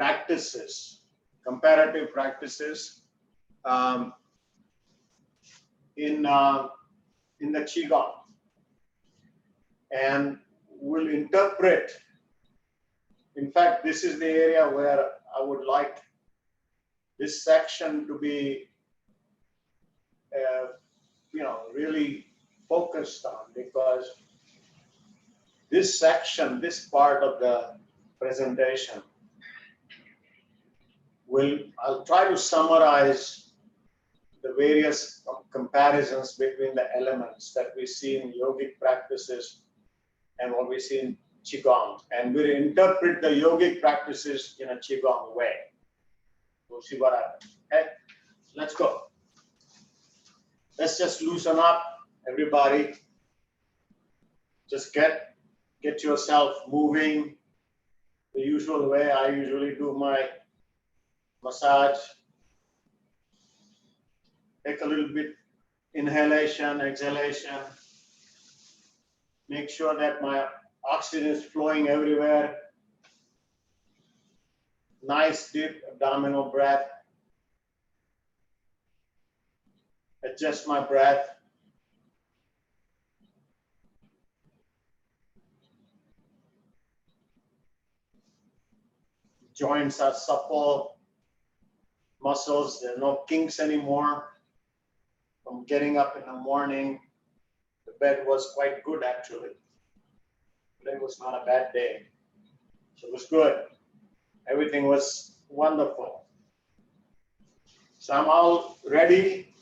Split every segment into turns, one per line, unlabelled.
practices, comparative practices in the Qigong, and will interpret. In fact, this is the area where I would like this section to be, really focused on, because this section, this part of the presentation, I'll try to summarize the various comparisons between the elements that we see in yogic practices and what we see in Qigong. And we'll interpret the yogic practices in a Qigong way. We'll see what happens. Okay, let's go. Let's just loosen up, everybody. Just get yourself moving the usual way I usually do my massage. Take a little bit inhalation, exhalation. Make sure that my oxygen is flowing everywhere. Nice deep abdominal breath. Adjust my breath. Joints are supple. Muscles, there are no kinks anymore. From getting up in the morning, the bed was quite good actually. Today was not a bad day. So it was good. Everything was wonderful. So I'm all ready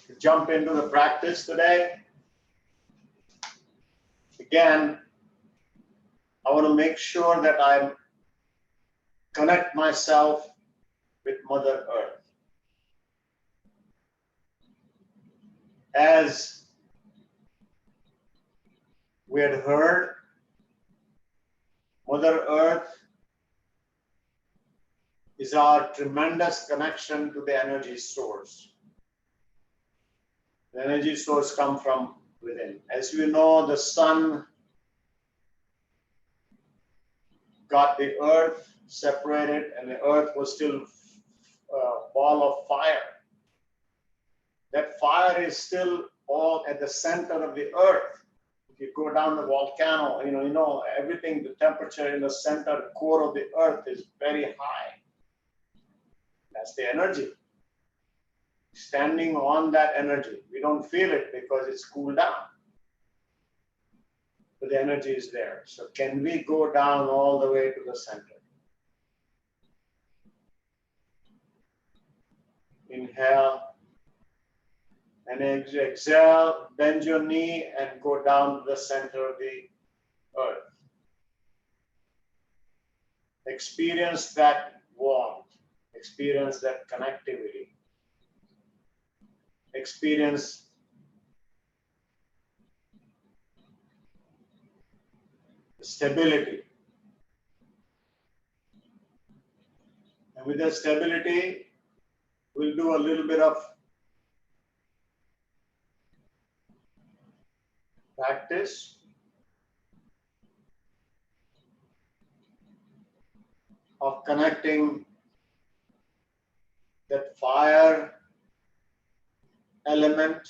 to jump into the practice today. Again, I want to make sure that I connect myself with Mother Earth. As we had heard, Mother Earth is our tremendous connection to the energy source. The energy source comes from within. As you know, the sun got the earth separated, and the earth was still a ball of fire. That fire is still all at the center of the earth. If you go down the volcano, you know everything, the temperature in the center, core of the earth is very high. That's the energy. Standing on that energy. We don't feel it because it's cooled down. But the energy is there. So can we go down all the way to the center? Inhale. And exhale, bend your knee and go down to the center of the earth. Experience that warmth. Experience that connectivity. Experience the stability. And with the stability, we'll do a little bit of practice. Of connecting that fire element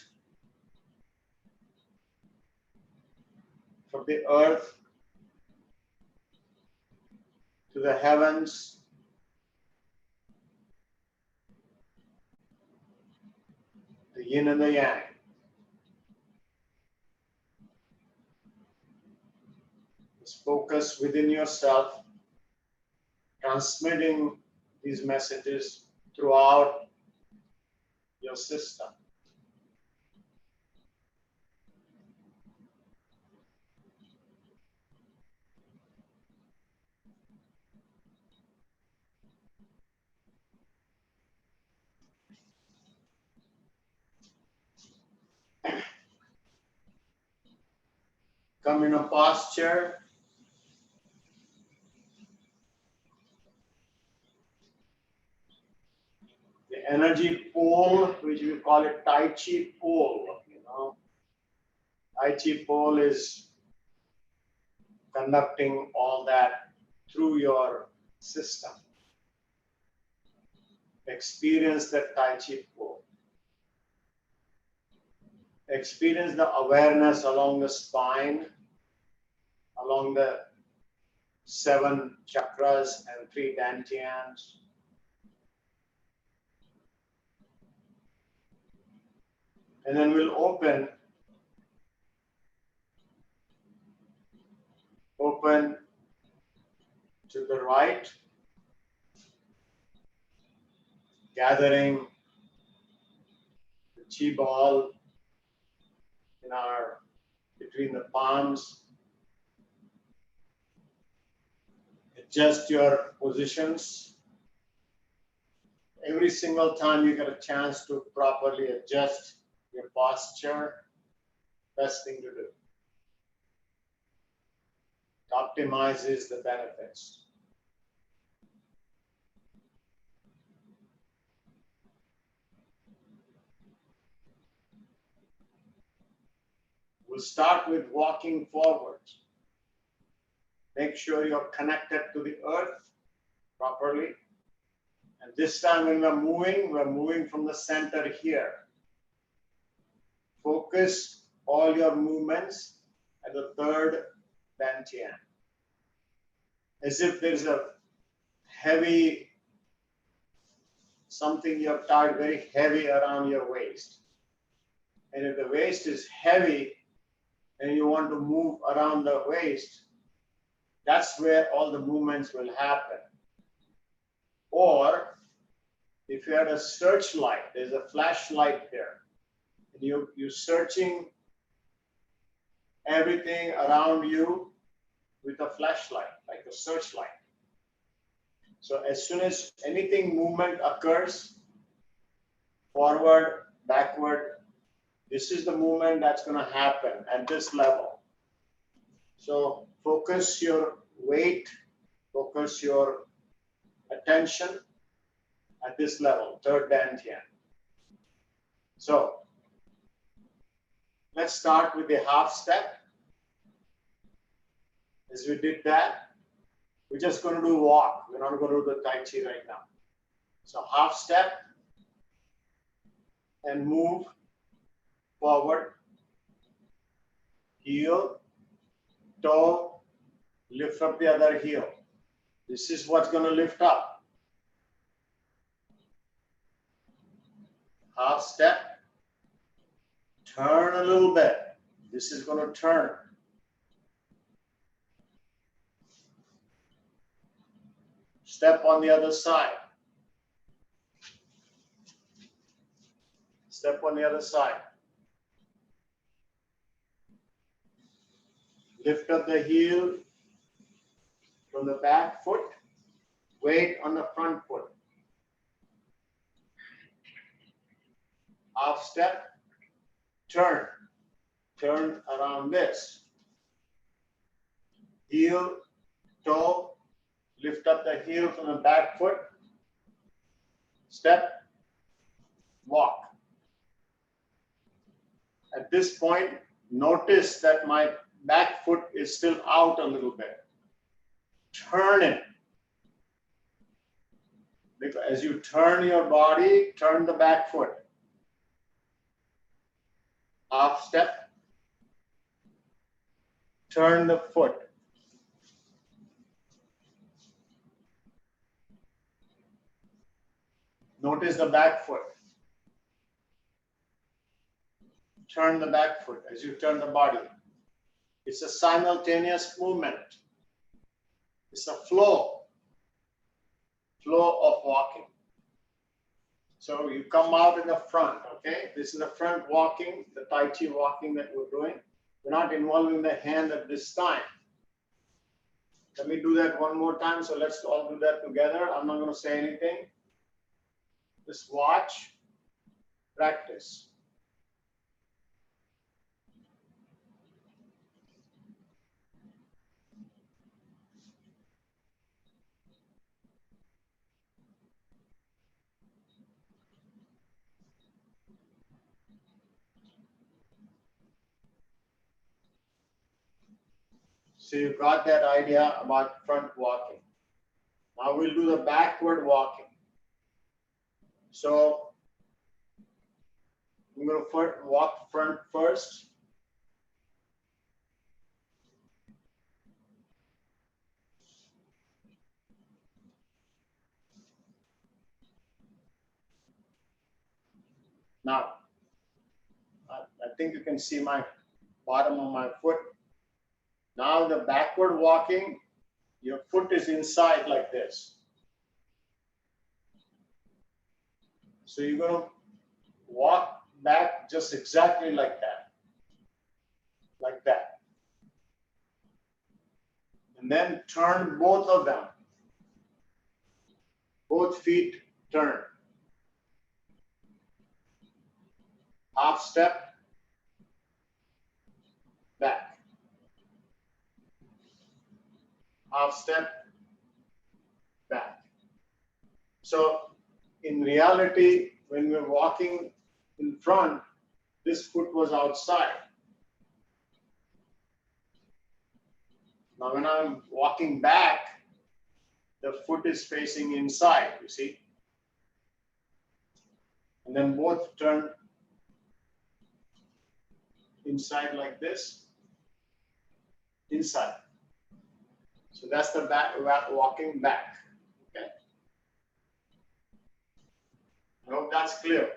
from the earth to the heavens, the yin and the yang. Just focus within yourself, transmitting these messages throughout your system. Come in a posture. The energy pole, which we call it Tai Chi pole, Tai Chi pole is conducting all that through your system. Experience the Tai Chi flow. Experience the awareness along the spine, along the 7 chakras and 3 dantians. And then we'll open to the right, gathering the chi ball between the palms. Adjust your positions. Every single time you get a chance to properly adjust your posture, best thing to do. It optimizes the benefits. We'll start with walking forward. Make sure you're connected to the earth properly. And this time when we're moving from the center here. Focus all your movements at the 3rd dantian. As if there's a heavy, something you have tied very heavy around your waist. And if the waist is heavy and you want to move around the waist, that's where all the movements will happen. Or if you had a searchlight, there's a flashlight here, and you're searching everything around you with a flashlight, like a searchlight. So as soon as anything movement occurs, forward, backward, this is the movement that's going to happen at this level. So focus your weight, focus your attention at this level, 3rd dantian. So let's start with the half step. As we did that, we're just going to do walk. We're not going to do the Tai Chi right now. So half step and move forward, heel, toe, lift up the other heel. This is what's going to lift up. Half step, turn a little bit. This is going to turn. Step on the other side. Step on the other side. Lift up the heel from the back foot. Weight on the front foot. Half step. Turn. Turn around this. Heel, toe. Lift up the heel from the back foot. Step. Walk. At this point, notice that my back foot is still out a little bit. Turn it. Because as you turn your body, turn the back foot. Half step. Turn the foot. Notice the back foot. Turn the back foot as you turn the body. It's a simultaneous movement. It's a flow of walking. So you come out in the front, okay? This is the front walking, the Tai Chi walking that we're doing. We're not involving the hand at this time. Let me do that one more time. So let's all do that together. I'm not going to say anything. Just watch, practice. So you got that idea about front walking. Now we'll do the backward walking. So I'm going to walk front first. Now, I think you can see my bottom of my foot. Now the backward walking, your foot is inside like this. So you're going to walk back just exactly like that. Like that. And then turn both of them. Both feet turn. Half step, back. Half step, back. So in reality, when we're walking in front, this foot was outside. Now when I'm walking back, the foot is facing inside, you see? And then both turn inside like this, inside. So that's the back, walking back, okay? I hope that's clear.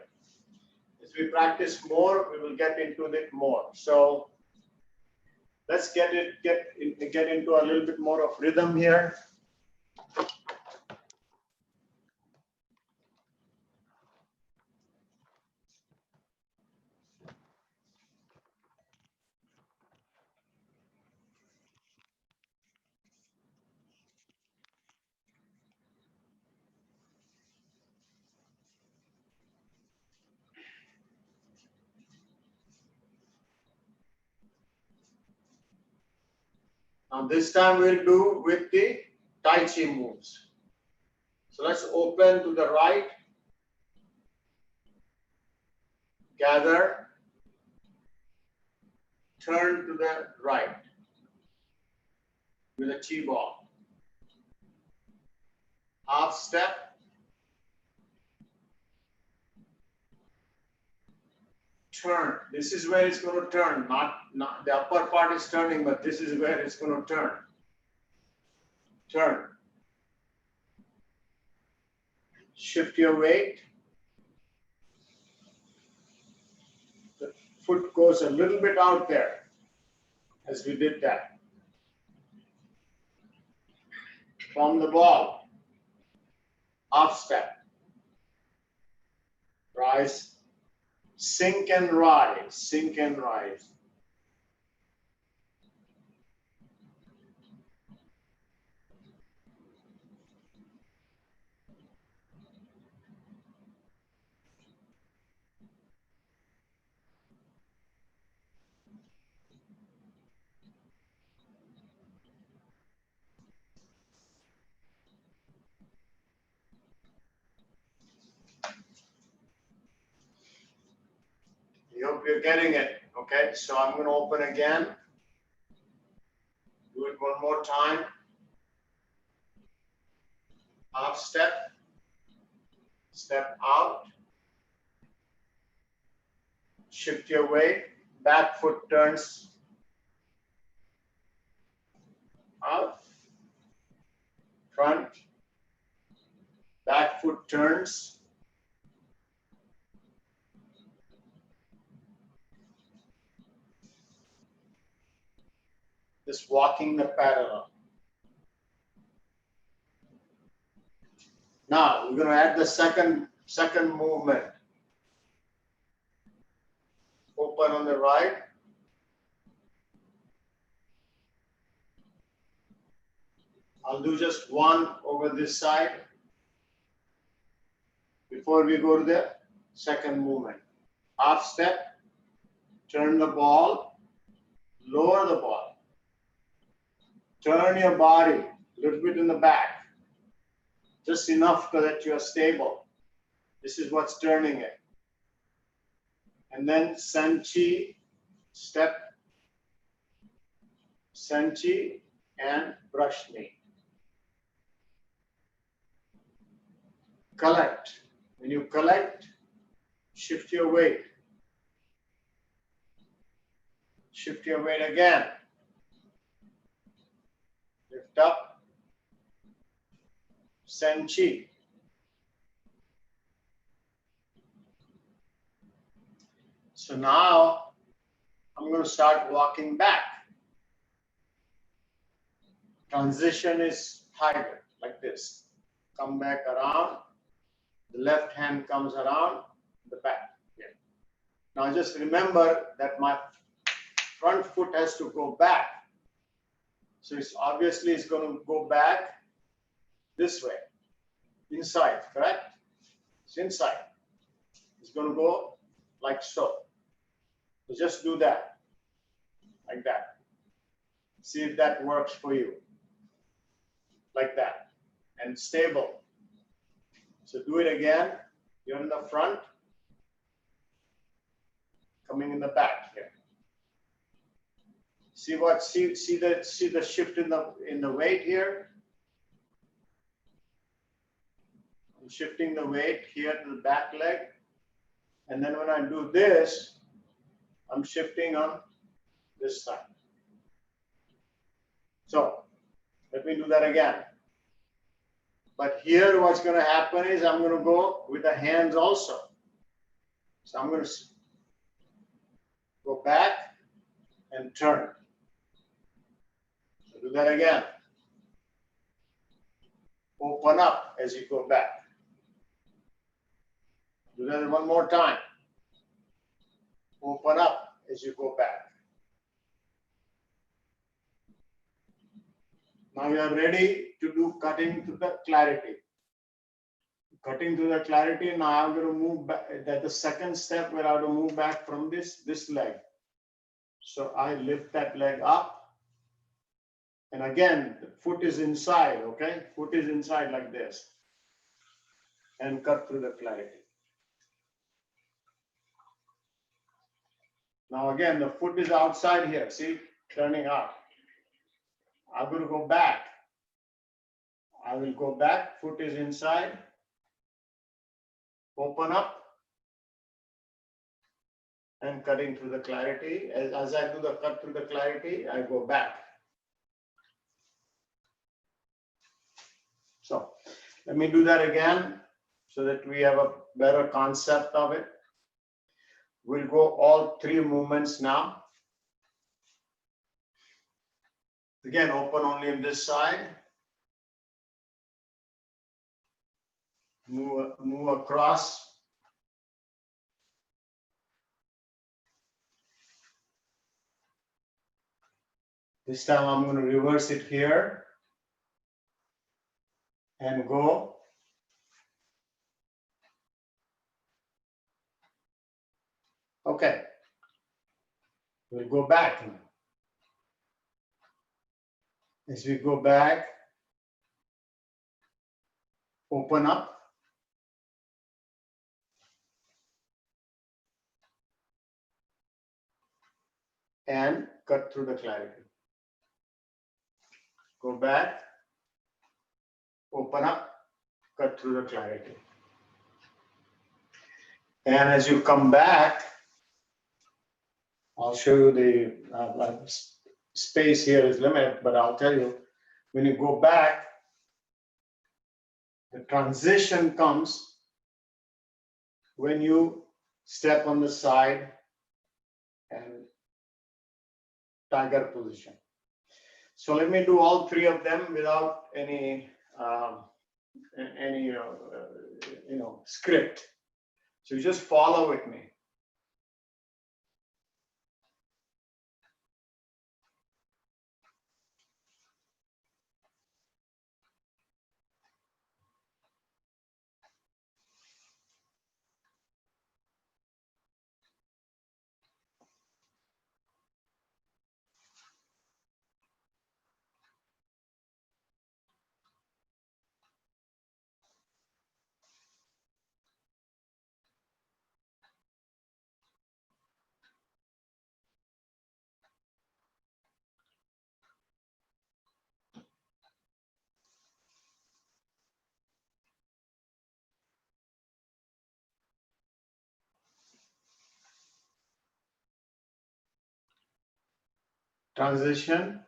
As we practice more, we will get into it more. So let's get into a little bit more of rhythm here. Now this time we'll do with the Tai Chi moves. So let's open to the right, gather, turn to the right with a Chi ball. Half step, turn. This is where it's going to turn, not the upper part is turning, but this is where it's going to turn. Turn. Shift your weight. The foot goes a little bit out there as we did that. From the ball. Half step. Rise. Sink and rise. Sink and rise. I hope you're getting it. Okay, so I'm going to open again. Do it one more time. Half step. Step out. Shift your weight. Back foot turns out. Front. Back foot turns. Just walking the parallel. Now we're going to add the second movement. Open on the right. I'll do just one over this side before we go to the second movement. Half step, turn the ball, lower the ball. Turn your body a little bit in the back, just enough so that you are stable. This is what's turning it. And then Sanchi, step, Sanchi, and brush knee. Collect. When you collect, shift your weight. Shift your weight again. Lift up. Send chi. So now I'm going to start walking back. Transition is tiger, like this. Come back around. The left hand comes around the back. Here. Now just remember that my front foot has to go back. So it's obviously it's going to go back this way. Inside, correct? It's inside. It's going to go like so. So just do that. Like that. See if that works for you. Like that. And stable. So do it again. You're in the front. Coming in the back here. See the shift in the weight here? I'm shifting the weight here to the back leg. And then when I do this, I'm shifting on this side. So let me do that again. But here what's going to happen is I'm going to go with the hands also. So I'm going to go back and turn. So do that again. Open up as you go back. Do that one more time. Open up as you go back. Now you are ready to do cutting to the clarity. Cutting to the clarity, now I'm going to move back. That's the second step where I have to move back from this leg. So I lift that leg up. And again, the foot is inside, okay? Foot is inside like this. And cut through the clarity. Now again, the foot is outside here, see? Turning up. I'm going to go back. I will go back, foot is inside. Open up. And cutting through the clarity. As I do the cut through the clarity, I go back. So let me do that again so that we have a better concept of it. We'll go all three movements now. Again, open only on this side. Move across. This time I'm going to reverse it here and go. Okay. We'll go back now. As we go back, open up. And cut through the clarity. Go back, open up, cut through the clarity. And as you come back, I'll show you the space here is limited, but I'll tell you, when you go back, the transition comes when you step on the side and tiger position. So let me do all three of them without any script. So you just follow with me. transition,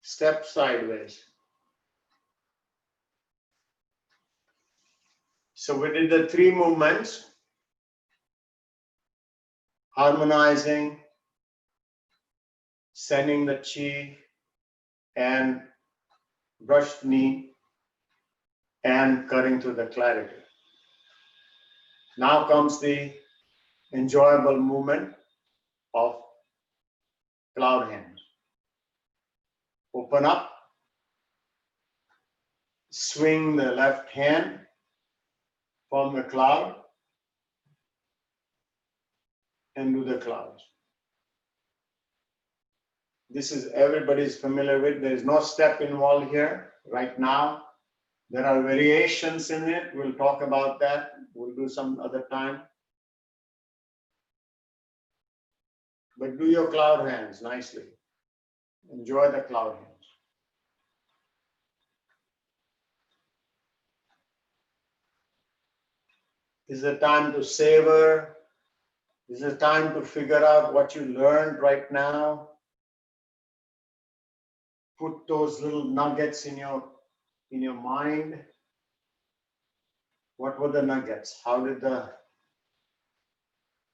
step sideways. So we did the 3 movements: harmonizing, sending the chi, and brushed knee, and cutting through the clarity. Now comes the enjoyable movement of cloud hands. Open up, swing the left hand from the cloud and do the clouds. This is everybody's familiar with. There is no step involved here right now. There are variations in it. We'll talk about that. We'll do some other time. But do your cloud hands nicely. Enjoy the cloud hands. This is a time to savor. This is a time to figure out what you learned right now. Put those little nuggets in your mind. What were the nuggets? How did the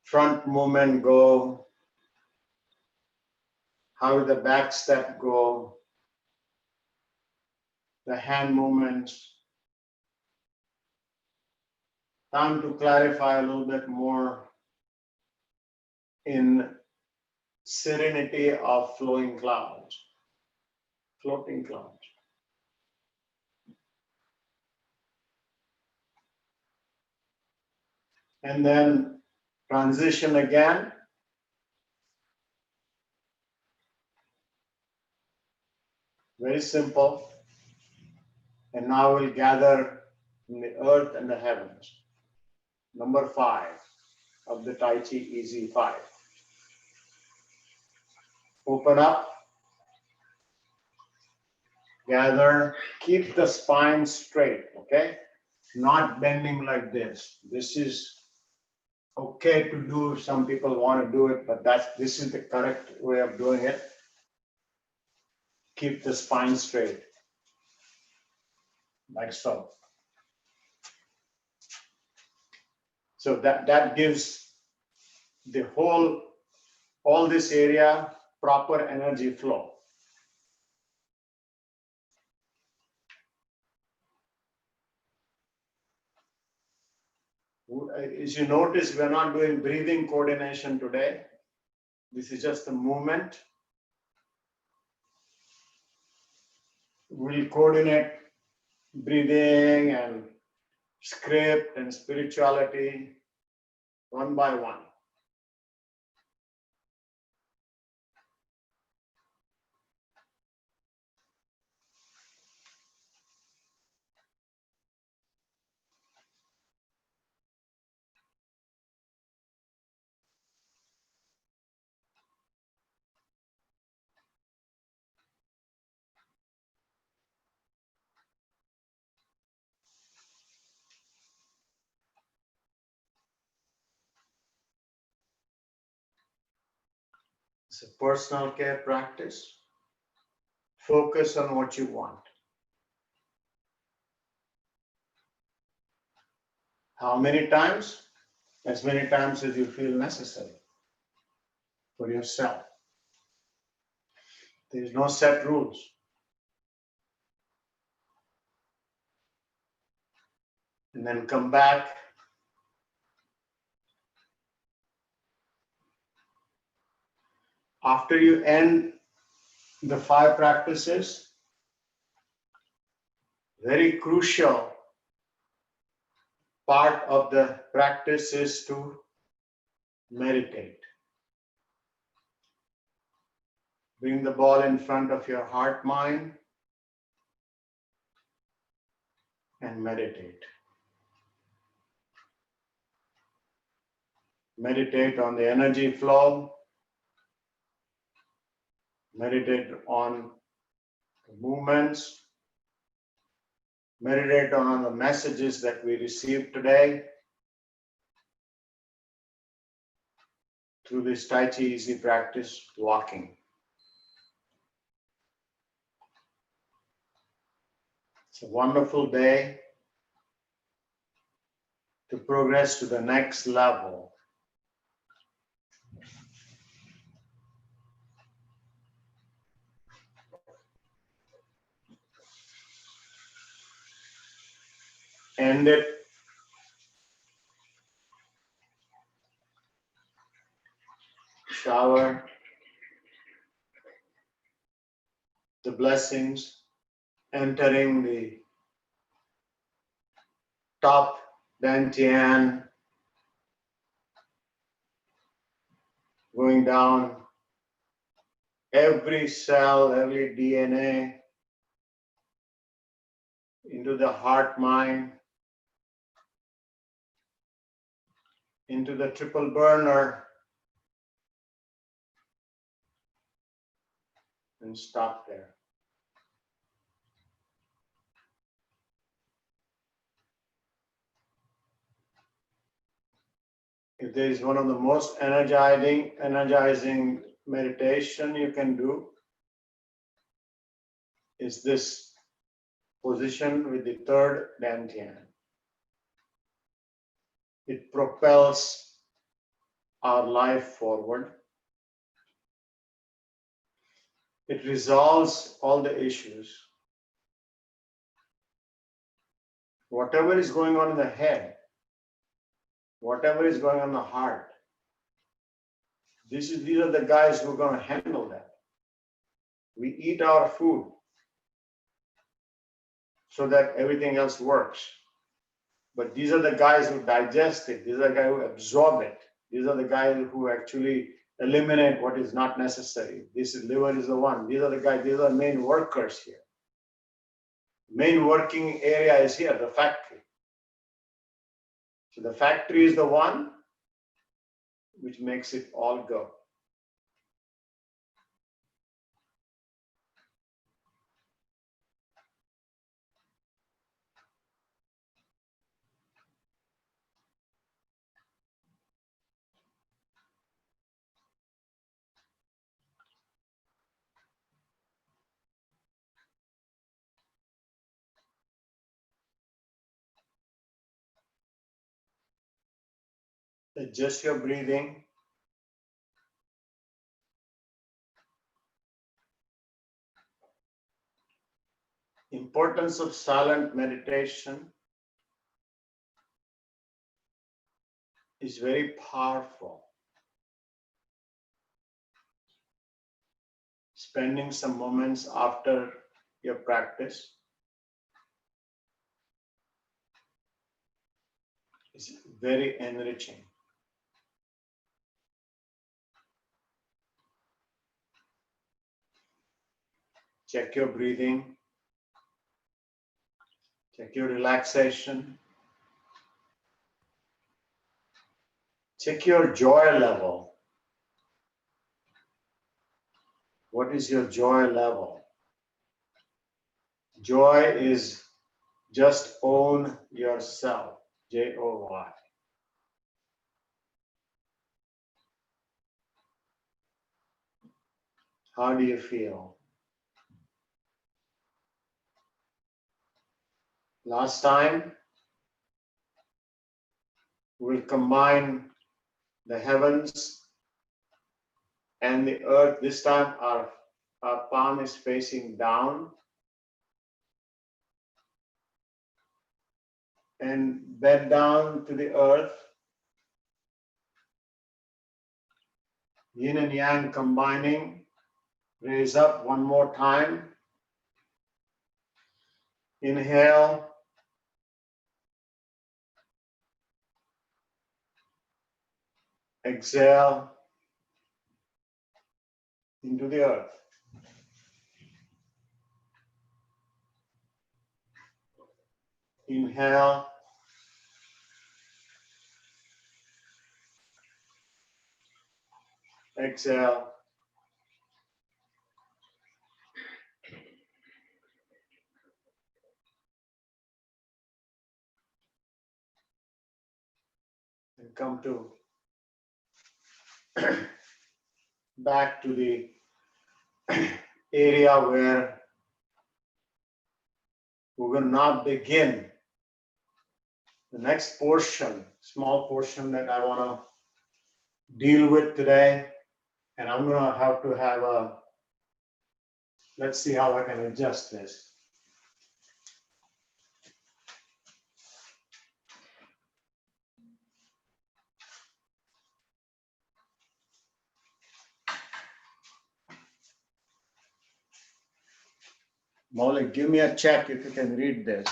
front movement go? How did the back step go? The hand movements. Time to clarify a little bit more in serenity of flowing clouds, floating clouds. And then transition again. Very simple. And now we'll gather in the earth and the heavens. Number 5 of the Tai Chi Easy 5. Open up. Gather. Keep the spine straight, okay? Not bending like this. This is okay to do if some people want to do it, but this is the correct way of doing it. Keep the spine straight, like so. So that gives the all this area proper energy flow. As you notice, we're not doing breathing coordination today. This is just a movement. We'll coordinate breathing and script and spirituality one by one. It's a personal care practice. Focus on what you want. How many times? As many times as you feel necessary for yourself. There's no set rules. And then come back. After you end the 5 practices, very crucial part of the practice is to meditate. Bring the ball in front of your heart, mind, and meditate. Meditate on the energy flow. Meditate on the movements. Meditate on the messages that we received today through this Tai Chi Easy practice, walking. It's a wonderful day to progress to the next level. End it. Shower the blessings, entering the top dantian, going down every cell, every DNA, into the heart mind, into the triple burner, and stop there. If there is one of the most energizing meditation you can do, is this position with the third dantian. It propels our life forward. It resolves all the issues. Whatever is going on in the head, whatever is going on in the heart, these are the guys who are going to handle that. We eat our food so that everything else works. But these are the guys who digest it. These are the guys who absorb it. These are the guys who actually eliminate what is not necessary. This liver is the one. These are the guys, these are the main workers here. Main working area is here, the factory. So the factory is the one which makes it all go. Adjust your breathing. Importance of silent meditation is very powerful. Spending some moments after your practice is very enriching. Check your breathing. Check your relaxation. Check your joy level. What is your joy level? Joy is just own yourself. Joy. How do you feel? Last time, we'll combine the heavens and the earth. This time our palm is facing down. And bend down to the earth. Yin and yang combining. Raise up one more time. Inhale. Exhale into the earth. Inhale. Exhale. And come to back to the area where We're going to now begin the next portion, small portion that I want to deal with today. And I'm going to have let's see how I can adjust this. Molly, give me a check if you can read this.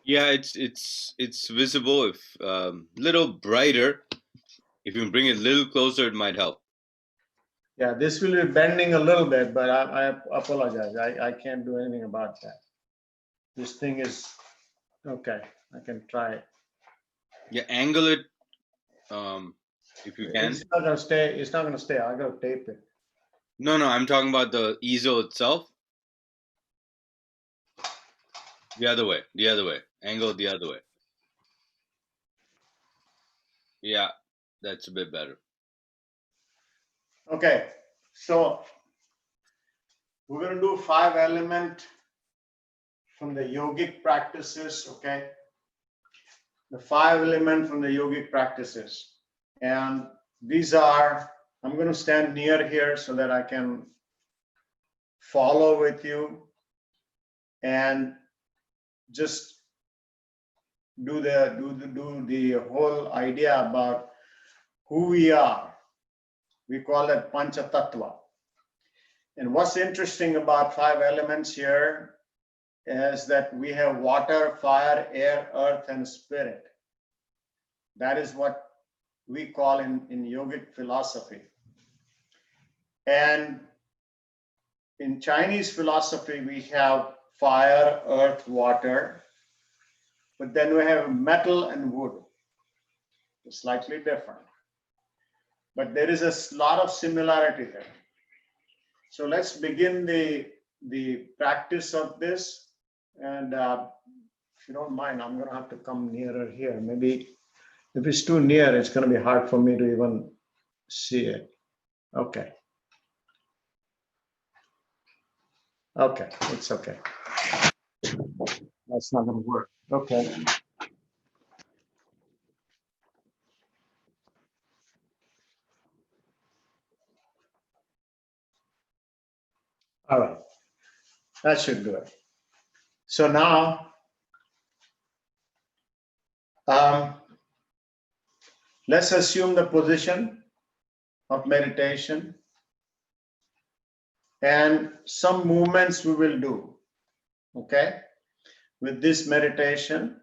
Yeah, it's visible. If little brighter, if you can bring it a little closer, it might help.
Yeah, this will be bending a little bit, but I apologize. I can't do anything about that. This thing is okay. I can try it.
Yeah, angle it if you can.
It's not gonna stay. It's not gonna stay. I gotta tape it.
No, I'm talking about the easel itself. The other way. Angle it the other way. Yeah, that's a bit better.
Okay, so we're gonna do 5 element from the yogic practices. Okay, the 5 element from the yogic practices, and these are. I'm gonna stand near here so that I can follow with you and just do the whole idea about who we are. We call it Pancha Tattva. And what's interesting about 5 elements here is that we have water, fire, air, earth, and spirit. That is what we call in yogic philosophy. And in Chinese philosophy, we have fire, earth, water, but then we have metal and wood. It's slightly different. But there is a lot of similarity there. So let's begin the practice of this. And if you don't mind, I'm going to have to come nearer here. Maybe if it's too near, it's going to be hard for me to even see it. Okay. Okay, it's okay. That's not going to work. Okay. All right. That should do it. So now, let's assume the position of meditation and some movements we will do. Okay. With this meditation,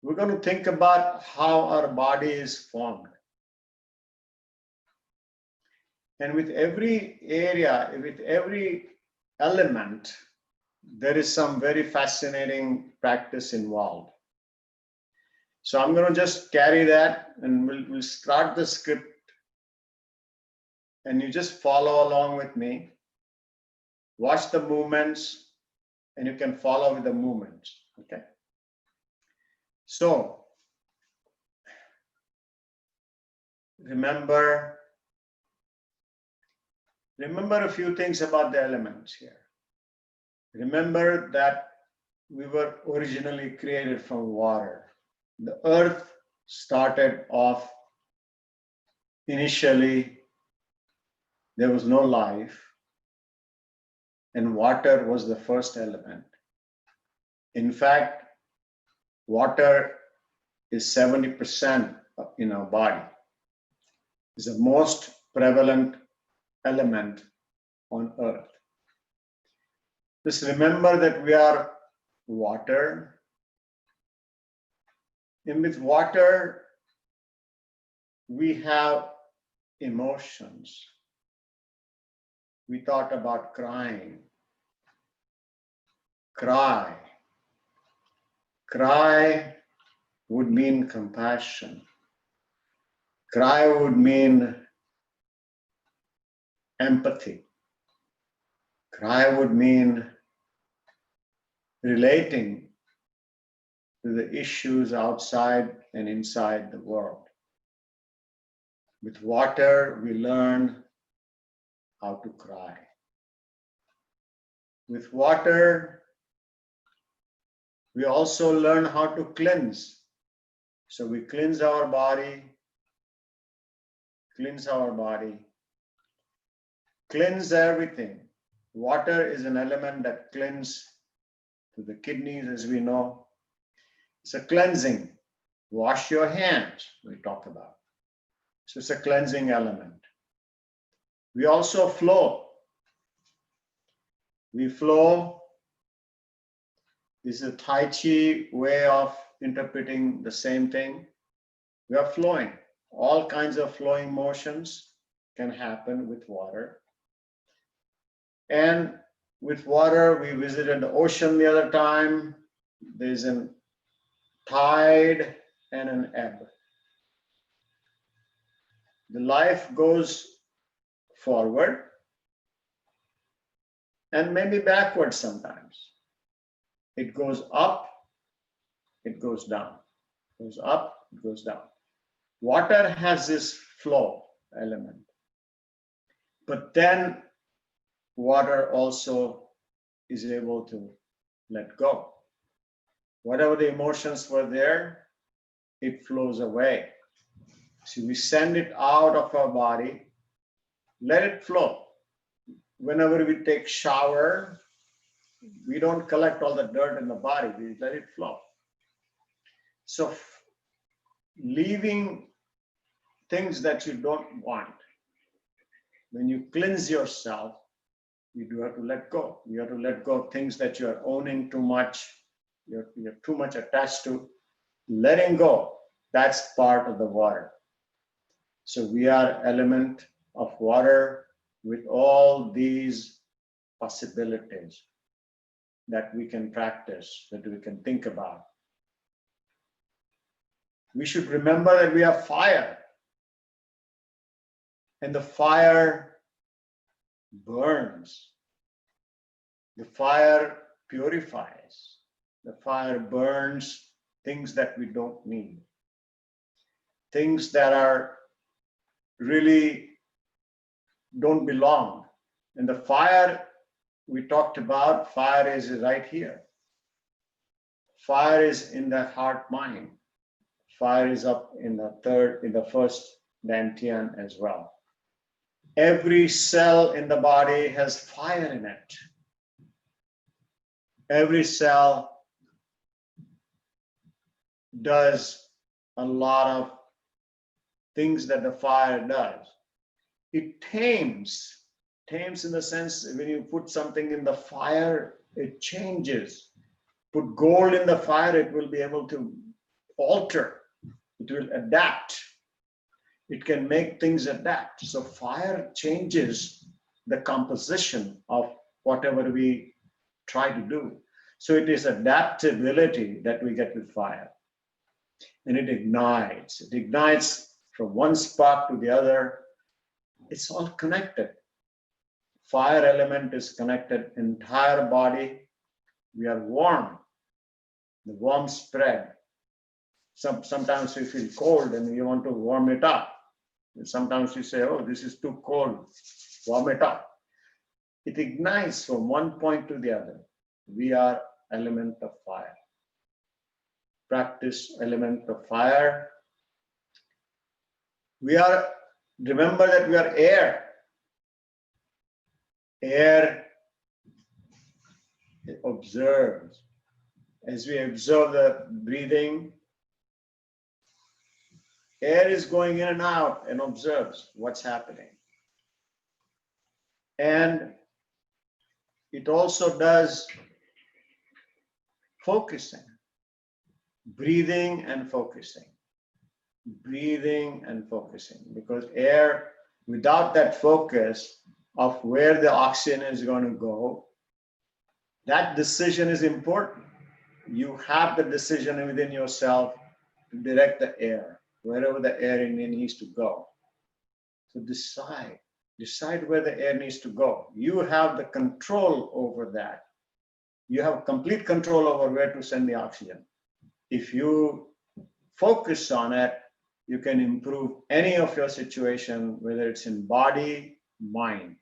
we're going to think about how our body is formed. And with every area, with every element, there is some very fascinating practice involved. So I'm going to just carry that and we'll start the script and you just follow along with me. Watch the movements and you can follow with the movements. Okay. So remember a few things about the elements here. Remember that we were originally created from water. The earth started off initially, there was no life, and water was the first element. In fact, water is 70% in our body. It's the most prevalent element on earth. Just remember that we are water. And with water, we have emotions. We thought about crying. Cry. Cry would mean compassion. Cry would mean empathy. Cry would mean relating to the issues outside and inside the world. With water, we learn how to cry. With water, we also learn how to cleanse. So we cleanse our body, cleanse everything. Water is an element that cleanses to the kidneys, as we know. It's a cleansing. Wash your hands, we talk about. So it's a cleansing element. We also flow. We flow. This is a Tai Chi way of interpreting the same thing. We are flowing. All kinds of flowing motions can happen with water. And with water, we visited the ocean the other time. There's a tide and an ebb. The life goes forward and maybe backwards sometimes. It goes up, it goes down. It goes up, it goes down. Water has this flow element. But then water also is able to let go. Whatever the emotions were there, it flows away. So we send it out of our body, let it flow. Whenever we take shower, we don't collect all the dirt in the body, we let it flow. So leaving things that you don't want, when you cleanse yourself, you do have to let go. You have to let go of things that you are owning too much, you're too much attached to. Letting go, that's part of the water. So we are element of water with all these possibilities that we can practice, that we can think about. We should remember that we are fire, and the fire burns. The fire purifies. The fire burns things that we don't need, things that are really don't belong. And the fire we talked about, fire is right here. Fire is in the heart mind. Fire is up in the first dantian as well. Every cell in the body has fire in it. Every cell does a lot of things that the fire does. It tames in the sense when you put something in the fire, it changes. Put gold in the fire, it will be able to alter. It will adapt. It can make things adapt. So fire changes the composition of whatever we try to do. So it is adaptability that we get with fire. And it ignites. It ignites from one spot to the other. It's all connected. Fire element is connected, entire body. We are warm. The warmth spread. Sometimes we feel cold and you want to warm it up. And sometimes you say, oh, this is too cold, warm it up. It ignites from one point to the other. We are element of fire. Practice element of fire. Remember that we are air. Air observes. As we observe the breathing, air is going in and out and observes what's happening. And it also does focusing, breathing and focusing, because air, without that focus of where the oxygen is going to go, that decision is important. You have the decision within yourself to direct the air, wherever the air needs to go. So decide where the air needs to go. You have the control over that. You have complete control over where to send the oxygen. If you focus on it, you can improve any of your situation, whether it's in body, mind.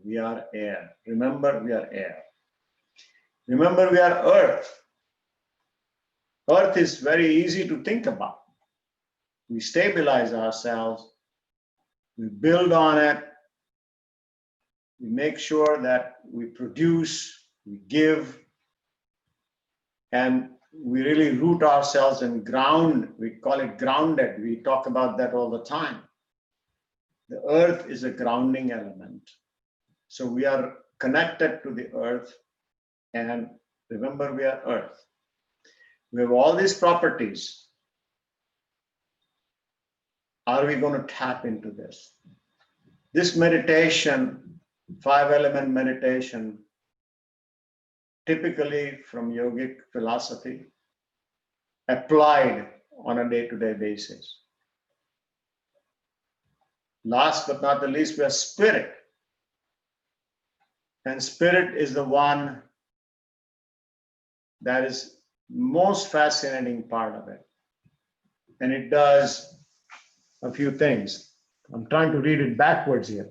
We are air. Remember, we are air. Remember, we are earth. Earth is very easy to think about. We stabilize ourselves. We build on it. We make sure that we produce, we give, and we really root ourselves and ground. We call it grounded. We talk about that all the time. The earth is a grounding element. So we are connected to the earth, and remember, we are earth. We have all these properties. Are we going to tap into this? This meditation, 5-element meditation, typically from yogic philosophy, applied on a day-to-day basis. Last but not the least, we are spirit. And spirit is the one that is most fascinating part of it. And it does a few things. I'm trying to read it backwards here.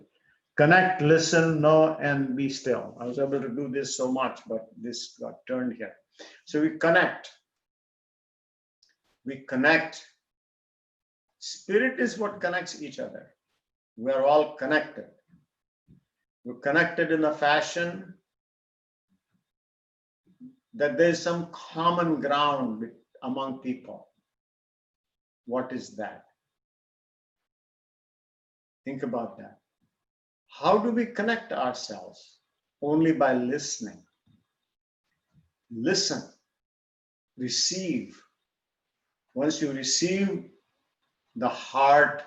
Connect, listen, know, and be still. I was able to do this so much, but this got turned here. So we connect. We connect. Spirit is what connects each other. We are all connected. We're connected in a fashion that there's some common ground among people. What is that? Think about that. How do we connect ourselves? Only by listening. Listen. Receive. Once you receive the heart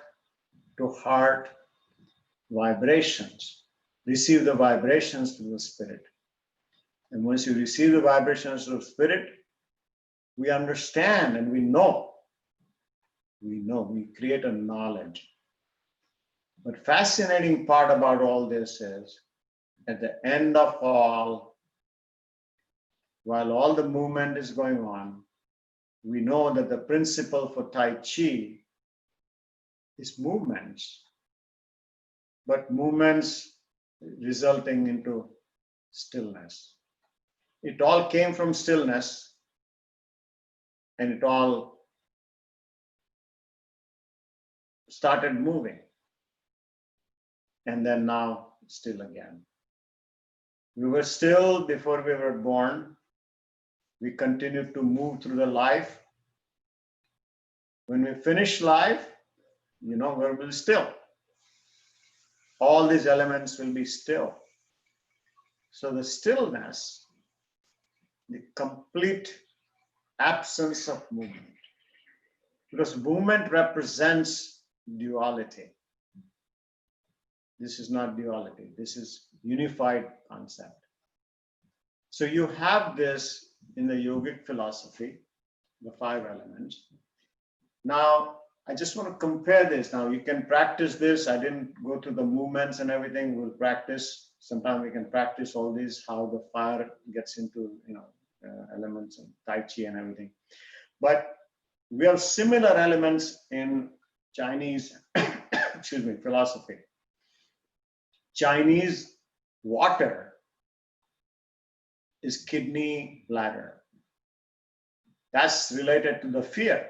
to heart vibrations, receive the vibrations to the spirit. And once you receive the vibrations of spirit, we understand and we know. We create a knowledge. But fascinating part about all this is, at the end of all, while all the movement is going on, we know that the principle for Tai Chi is movements, but movements resulting into stillness. It all came from stillness, and it all started moving. And then now still again. We were still before we were born. We continued to move through the life. When we finish life, we'll be still. All these elements will be still. So the stillness, the complete absence of movement, because movement represents duality. This is not duality. This is unified concept. So you have this in the yogic philosophy, the 5 elements. Now, I just want to compare this. Now, you can practice this. I didn't go through the movements and everything. We'll practice. Sometimes we can practice all these, how the fire gets into, elements and Tai Chi and everything. But we have similar elements in Chinese, philosophy. Chinese water is kidney, bladder. That's related to the fear.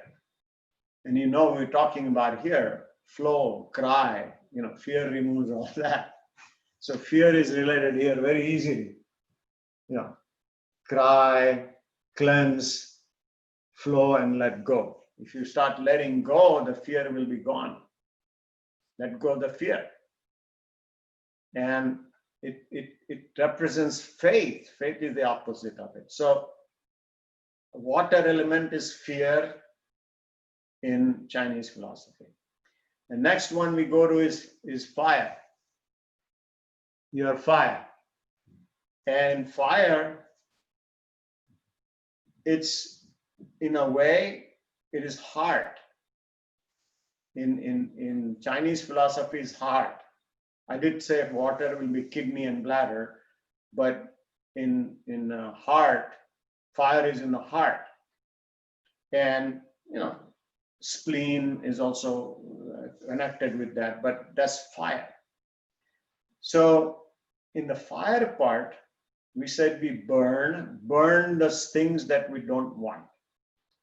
And we're talking about here, flow, cry, fear removes all that. So fear is related here very easily. Cry, cleanse, flow, and let go. If you start letting go, the fear will be gone. Let go of the fear. And it represents faith. Faith is the opposite of it. So water element is fear in Chinese philosophy. The next one we go to is fire. You are fire. And fire, it's, in a way, it is heart. In Chinese philosophy, is heart. I did say water will be kidney and bladder, but in heart, fire is in the heart. And, spleen is also connected with that, but that's fire. So In the fire part, we said we burn the things that we don't want.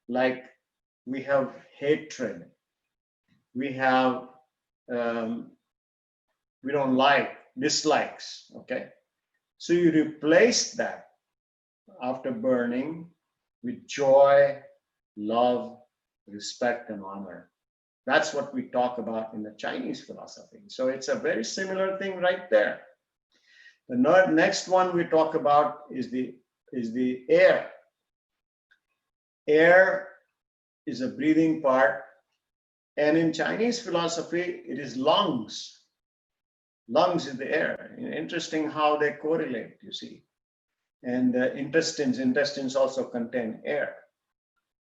Like we have hatred, we have, we don't like, dislikes, okay? So you replace that after burning with joy, love, respect, and honor. That's what we talk about in the Chinese philosophy. So it's a very similar thing right there. The next one we talk about is the air. Air is a breathing part, and in Chinese philosophy, it is lungs. Lungs is the air. Interesting how they correlate, you see. And intestines also contain air.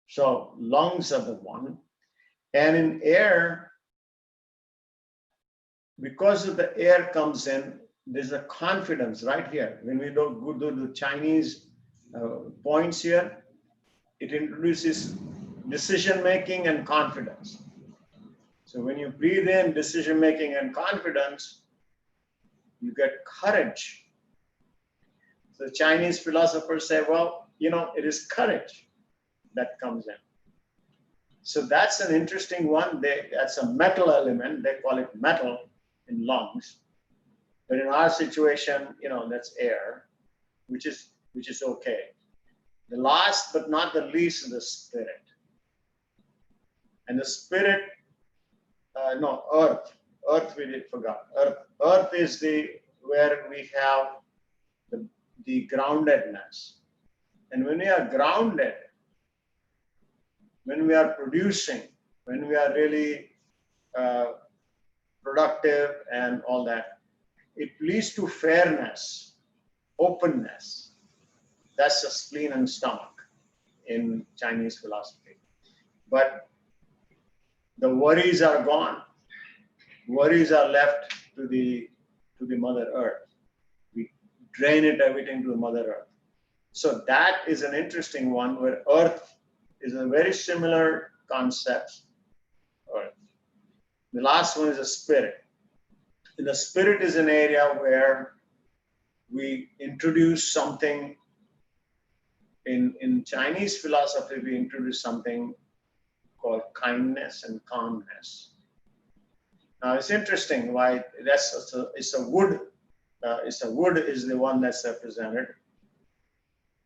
So lungs are the one. And in air, because of the air comes in, there's a confidence right here. When we go to the Chinese points here, it introduces decision-making and confidence. So when you breathe in decision-making and confidence, you get courage. So the Chinese philosophers say, well, it is courage that comes in. So that's an interesting one. That's a metal element. They call it metal in lungs. But in our situation, that's air, which is okay. The last but not the least is the spirit. And the spirit, earth. Earth we did forgot. Earth is where we have the groundedness. And when we are grounded, when we are producing, when we are really productive and all that, it leads to fairness, openness. That's the spleen and stomach in Chinese philosophy. But the worries are gone. Worries are left to the Mother Earth. We drain everything to the Mother Earth. So that is an interesting one where Earth is a very similar concept. Earth. The last one is a spirit. And the spirit is an area where we introduce something. In Chinese philosophy, we introduce something called kindness and calmness. Now it's interesting why it's a wood. Wood is the one that's represented.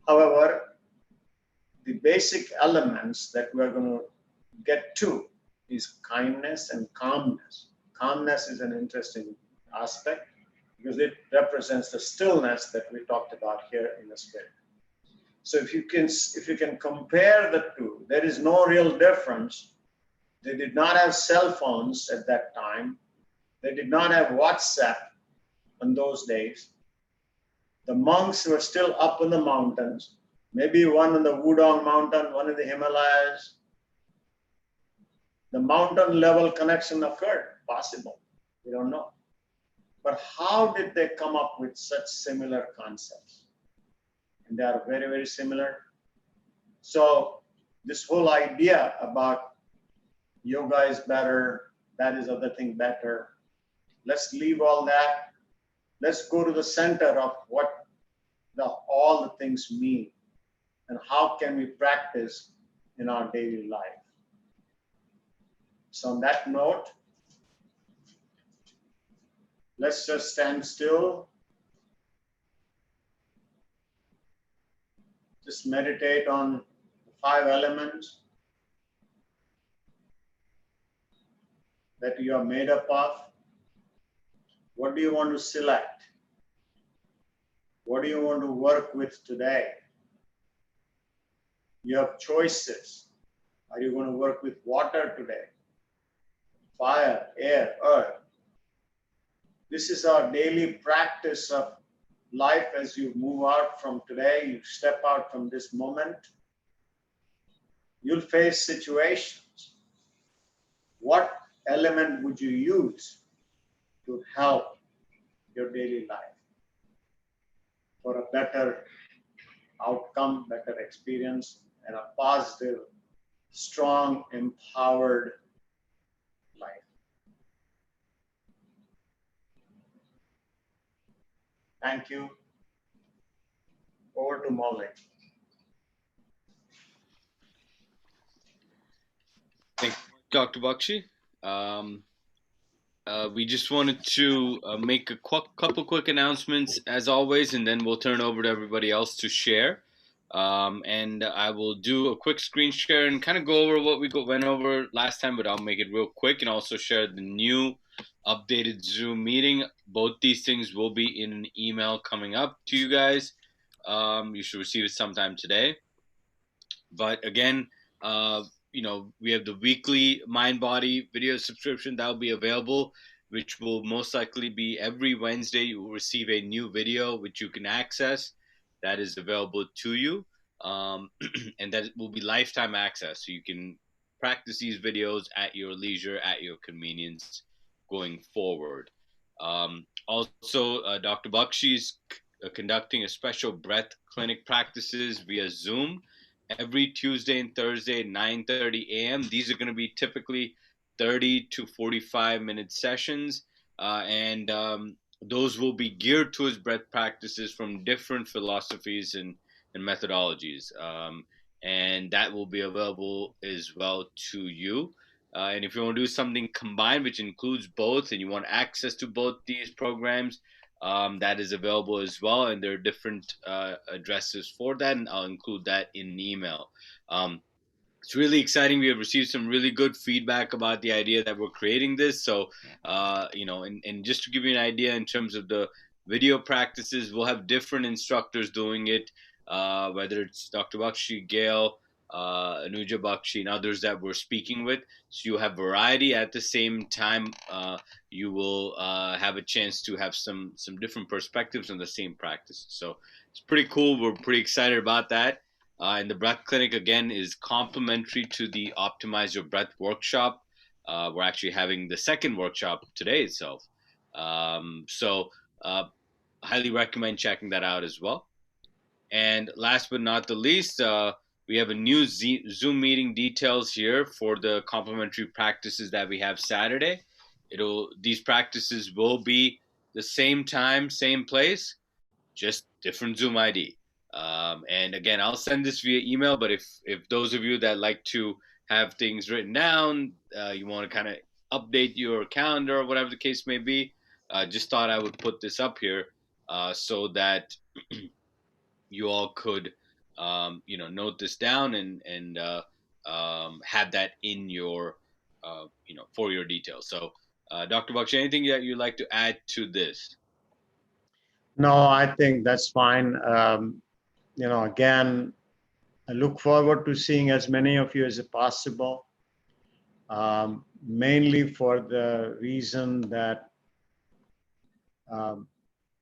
However, the basic elements that we're going to get to is kindness and calmness. Calmness is an interesting aspect because it represents the stillness that we talked about here in the spirit. So if you can compare the two, there is no real difference. They did not have cell phones at that time. They did not have WhatsApp in those days. The monks were still up in the mountains, maybe one in the Wudong mountain, one in the Himalayas. The mountain level connection occurred, possible, we don't know. But how did they come up with such similar concepts? And they are very, very similar. So this whole idea about yoga is better, that is other thing better. Let's leave all that. Let's go to the center of what all the things mean and how can we practice in our daily life. So on that note, let's just stand still. Just meditate on the 5 elements that you are made up of. What do you want to select? What do you want to work with today? You have choices. Are you going to work with water today? Fire, air, earth. This is our daily practice of life as you move out from today, you step out from this moment. You'll face situations. What element would you use to help your daily life for a better outcome, better experience, and a positive, strong, empowered life? Thank you. Over to Molly.
Thank you, Dr. Bakshi. We just wanted to make a couple quick announcements as always, and then we'll turn it over to everybody else to share. And I will do a quick screen share and kind of go over what we went over last time, but I'll make it real quick and also share the new updated Zoom meeting. Both these things will be in an email coming up to you guys. You should receive it sometime today. But again, we have the weekly Mind Body video subscription that will be available, which will most likely be every Wednesday. You will receive a new video which you can access that is available to you, and that will be lifetime access. So you can practice these videos at your leisure, at your convenience, going forward. Also, Dr. Bakshi is conducting a special breath clinic practices via Zoom every Tuesday and Thursday at 9:30 a.m. These are going to be typically 30 to 45-minute sessions, and those will be geared towards breath practices from different philosophies and methodologies, and that will be available as well to you. And if you want to do something combined, which includes both, and you want access to both these programs, that is available as well, and there are different addresses for that, and I'll include that in the email. It's really exciting. We have received some really good feedback about the idea that we're creating this. So, and just to give you an idea in terms of the video practices, we'll have different instructors doing it, whether it's Dr. Bakshi, Gail, Anuja Bakshi, and others that we're speaking with. So you have variety at the same time. You will have a chance to have some different perspectives on the same practices. So it's pretty cool. We're pretty excited about that. And the breath clinic again is complementary to the Optimize Your Breath workshop. We're actually having the second workshop today itself. So highly recommend checking that out as well. And last but not the least, we have a new Zoom meeting details here for the complementary practices that we have Saturday. These practices will be the same time, same place, just different Zoom ID. And again, I'll send this via email, but if those of you that like to have things written down, you want to kind of update your calendar or whatever the case may be, just thought I would put this up here so that you all could note this down and have that in your for your details. So Dr. Bakshi, anything that you'd like to add to this?
No, I think that's fine. Again, I look forward to seeing as many of you as possible, mainly for the reason that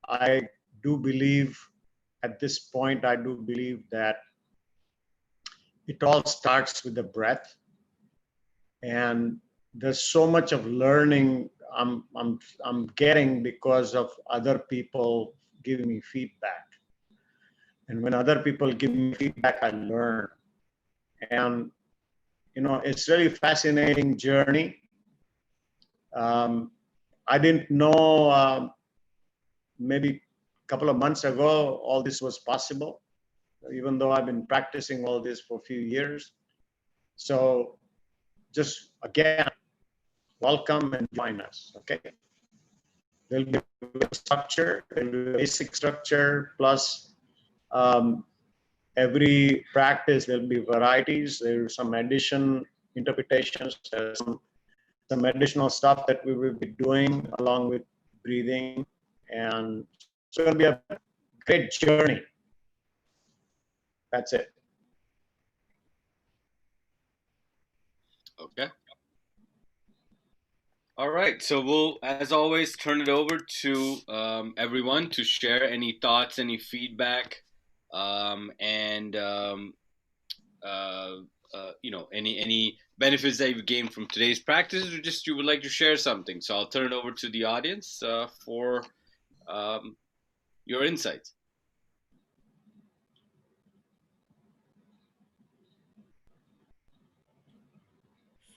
I do believe, at this point, I do believe that it all starts with the breath. And there's so much of learning I'm getting because of other people giving me feedback. And when other people give me feedback, I learn. And, it's really fascinating journey. I didn't know maybe a couple of months ago, all this was possible, even though I've been practicing all this for a few years. So just again, welcome and join us, okay? There'll be a structure, there'll be a basic structure, plus every practice, there'll be varieties, there's some addition interpretations, there's some additional stuff that we will be doing along with breathing. And so it'll be a great journey. That's it.
Okay. All right. So we'll, as always, turn it over to everyone to share any thoughts, any feedback, and any benefits that you've gained from today's practices, or just you would like to share something. So I'll turn it over to the audience for your insights.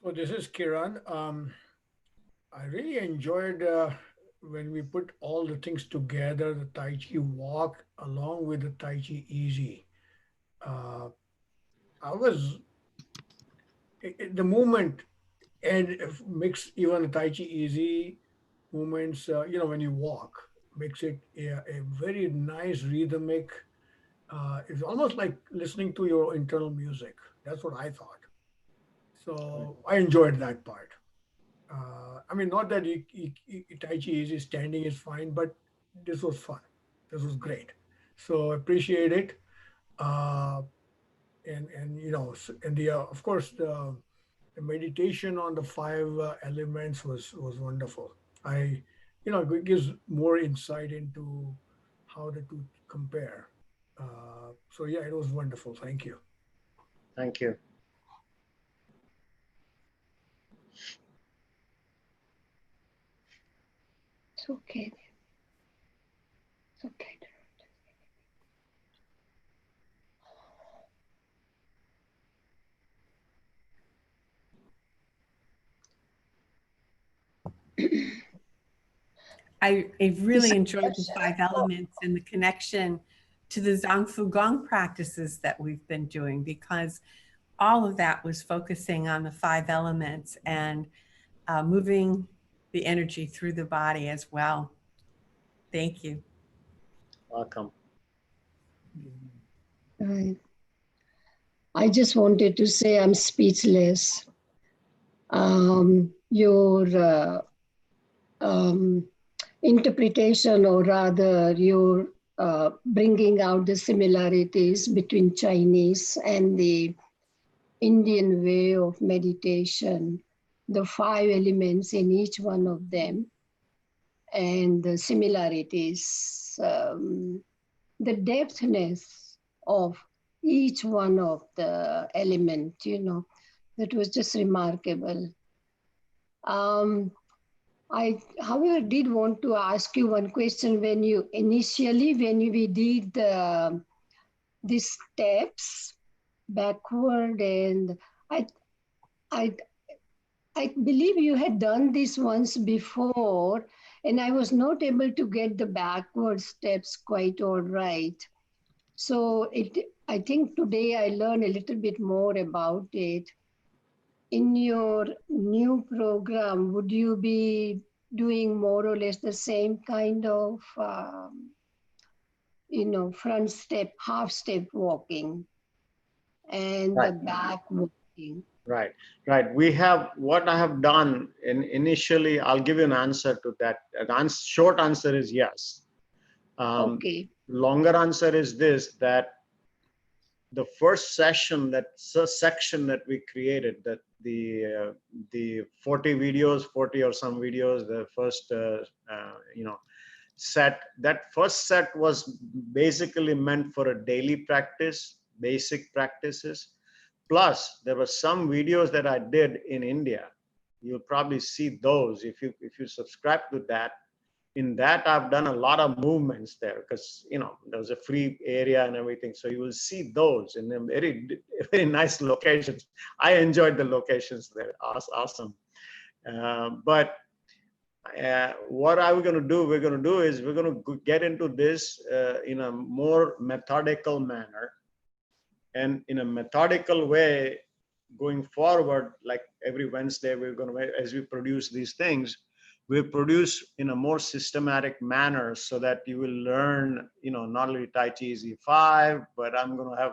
So this is Kiran. I really enjoyed when we put all the things together, the Tai Chi walk along with the Tai Chi easy, uh, I was the movement and if mix even the Tai Chi easy movements, when you walk, makes it a very nice rhythmic. It's almost like listening to your internal music. That's what I thought. So I enjoyed that part. I mean, not that Tai Chi easy standing is fine, but this was fun. This was great. So appreciate it. Uh, and and the of course the meditation on the five elements was wonderful. I it gives more insight into how the two compare. So yeah, it was wonderful. Thank you.
Thank you.
It's okay. It's okay.
I really enjoyed the five elements and the connection to the Zhang Gong practices that we've been doing, because all of that was focusing on the five elements and moving the energy through the body as well. Thank you.
Welcome.
Right. I just wanted to say I'm speechless. Your interpretation, or rather your bringing out the similarities between Chinese and the Indian way of meditation, the five elements in each one of them, and the similarities, the depthness of each one of the element, that was just remarkable. I, however, did want to ask you one question. When we did these steps backward, and I believe you had done this once before, and I was not able to get the backward steps quite all right. So I think today I learned a little bit more about it. In your new program, would you be doing more or less the same kind of, front step, half step walking, and
Right.
the back walking?
Right. We have what I have done initially. I'll give you an answer to that. Short answer is yes.
Okay.
Longer answer is this: that the first section, section that we created, that the 40 videos, 40 or some videos, the first set, that first set was basically meant for a daily practice, basic practices. Plus there were some videos that I did in India. You'll probably see those if you subscribe to that. In that, I've done a lot of movements there, because there was a free area and everything. So you will see those in very, very nice locations. I enjoyed the locations there. Awesome. But what are we going to do? We're going to get into this in a more methodical manner, and in a methodical way going forward. Like every Wednesday, we're going to, as we produce these things, we produce in a more systematic manner, so that you will learn, not only Tai Chi Easy 5, but I'm going to have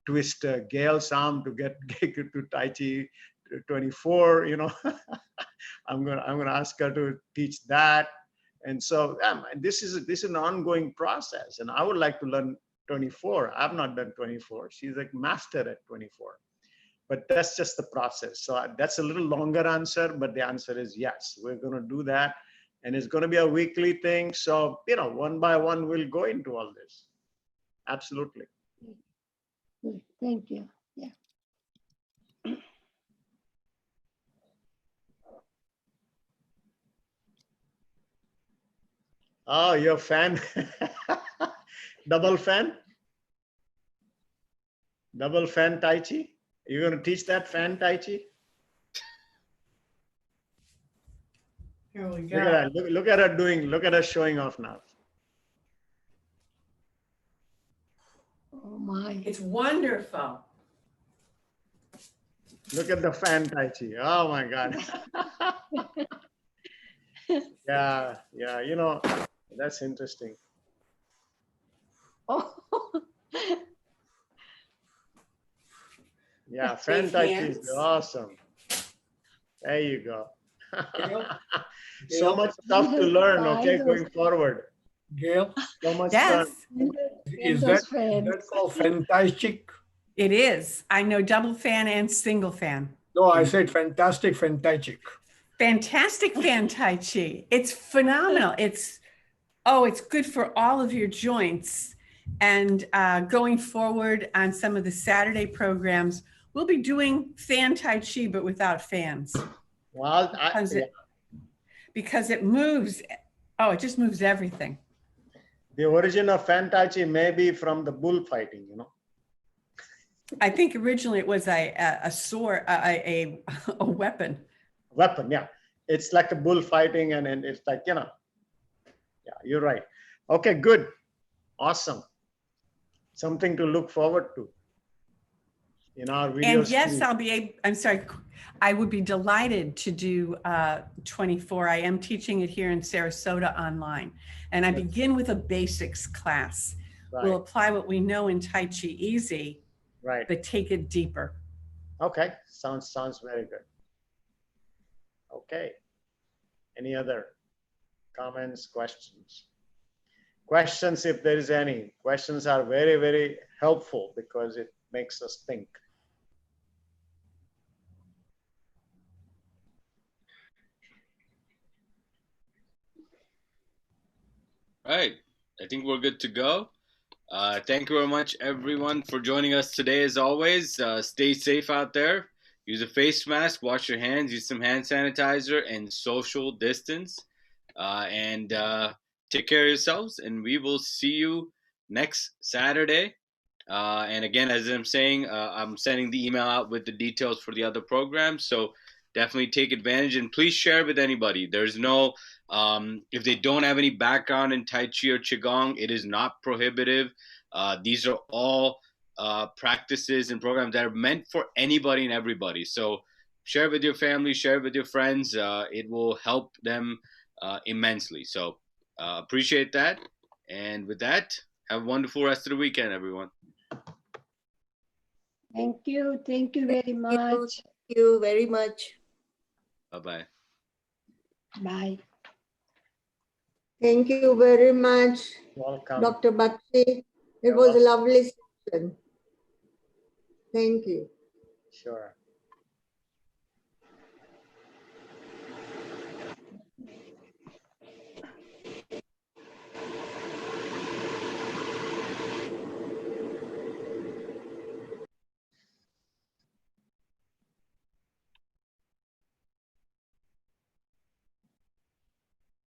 twist Gail Sam to get to Tai Chi 24. I'm going to ask her to teach that. And so this is an ongoing process, and I would like to learn 24. I've not done 24. She's like master at 24. But that's just the process. So that's a little longer answer, but the answer is yes, we're going to do that. And it's going to be a weekly thing. So, one by one, we'll go into all this. Absolutely.
Thank you. Yeah.
Oh, you're a fan? Double fan? Double fan Tai Chi? You're going to teach that fan Tai Chi?
Here we
Look
go.
at that. Look at her doing. Look at her showing off now.
Oh my.
It's wonderful.
Look at the fan Tai Chi. Oh my God. Yeah, yeah. You know, that's interesting.
Oh,
Yeah, fan
Big
Tai Chi is
hands.
awesome. There you go.
Gail,
So
Gail,
much stuff to learn, okay,
Bye,
going forward.
Gail,
So much
Yes,
fun.
is
those
that
fans.
called fantastic?
it is. I know double fan and single fan.
No, I said fantastic, fantastic.
Fantastic fan Tai Chi. It's phenomenal. It's good for all of your joints. And going forward on some of the Saturday programs, we'll be doing fan Tai Chi, but without fans.
Well,
Because it moves. Oh, it just moves everything.
the origin of fan Tai Chi may be from the bullfighting, you know.
I think originally it was a sword, a weapon.
Weapon, yeah. It's like a bullfighting, and it's like, you know. Yeah, you're right. Okay, good. Awesome. Something to look forward to in our video.
And yes, I'm sorry, I would be delighted to do 24. I am teaching it here in Sarasota online. And I begin with a basics class.
Right,
We'll apply what we know in Tai Chi Easy,
right.
but take it deeper.
Okay, sounds very good. Okay. Any other comments, questions? Questions, if there is any. Questions are very, very helpful because it makes us think.
All right. I think we're good to go. Thank you very much, everyone, for joining us today. As always, stay safe out there. Use a face mask, wash your hands, use some hand sanitizer, and social distance. And take care of yourselves. And we will see you next Saturday. And again, as I'm saying, I'm sending the email out with the details for the other programs. So definitely take advantage and please share with anybody. There's no, if they don't have any background in Tai Chi or Qigong, it is not prohibitive. These are all practices and programs that are meant for anybody and everybody. So share it with your family, share it with your friends. It will help them immensely. So appreciate that. And with that, have a wonderful rest of the weekend, everyone.
thank you. Thank you very much.
Thank you very much.
Bye-bye.
Bye.
Thank you very much,
Welcome.
Dr. Bakshi. It
You're
was a
welcome.
lovely session. Thank you.
Sure.